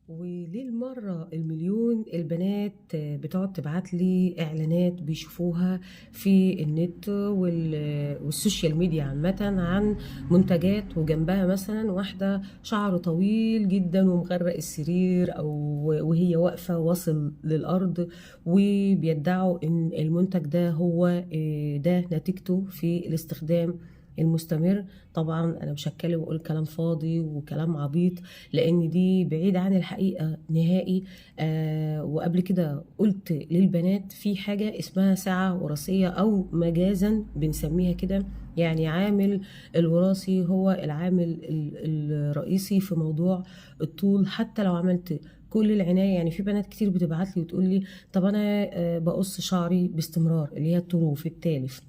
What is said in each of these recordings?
وللمرة المليون البنات بتقعد تبعت لي إعلانات بيشوفوها في النت والسوشيال ميديا عامة عن منتجات، وجنبها مثلا واحدة شعر طويل جدا ومغرق السرير أو وهي واقفة واصل للأرض، وبيدعوا إن المنتج ده هو ده نتيجته في الاستخدام المستمر. طبعا انا مش هتكلم واقول كلام فاضي وكلام عبيط، لان دي بعيد عن الحقيقه نهائي. وقبل كده قلت للبنات في حاجه اسمها ساعه وراثيه، او مجازا بنسميها كده، يعني عامل الوراثي هو العامل الرئيسي في موضوع الطول. حتى لو عملت كل العنايه، يعني في بنات كتير بتبعت لي وتقول لي طب انا بقص شعري باستمرار اللي هي الطروف التالف،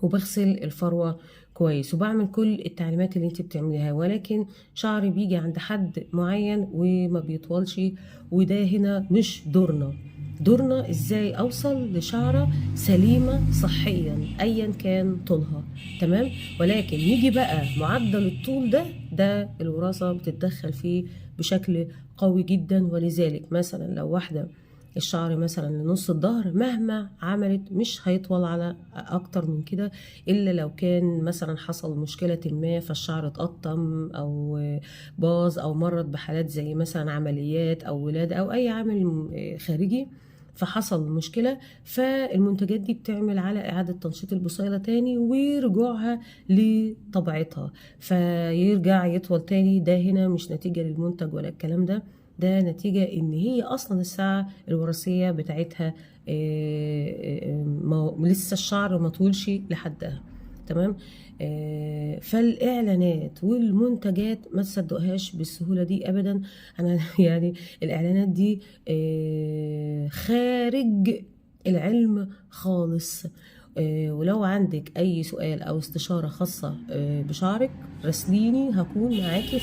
وبغسل الفروة كويس، وبعمل كل التعليمات اللي انت بتعمليها، ولكن شعري بيجي عند حد معين وما بيطولش. وده هنا مش دورنا. دورنا ازاي اوصل لشعرة سليمة صحيا ايا كان طولها، تمام؟ ولكن يجي بقى معدل الطول ده الوراثة بتتدخل فيه بشكل قوي جدا. ولذلك مثلا لو واحدة الشعر مثلا لنص الظهر، مهما عملت مش هيطول على اكتر من كده، الا لو كان مثلا حصل مشكلة ما فالشعر اتقطم او باظ او مرت بحالات زي مثلا عمليات او ولادة او اي عامل خارجي، فحصل مشكلة. فالمنتجات دي بتعمل على إعادة تنشيط البصيلة تاني ورجوعها لطبيعتها، فيرجع يطول تاني. ده هنا مش نتيجة للمنتج ولا الكلام ده نتيجة ان هي اصلا الساعة الوراثية بتاعتها لسه الشعر ما طولش لحدها، تمام؟ فالاعلانات والمنتجات ما تصدقهاش بالسهولة دي ابدا. انا يعني الاعلانات دي خارج العلم خالص. ولو عندك اي سؤال او استشارة خاصة بشعرك راسليني، هكون معاكي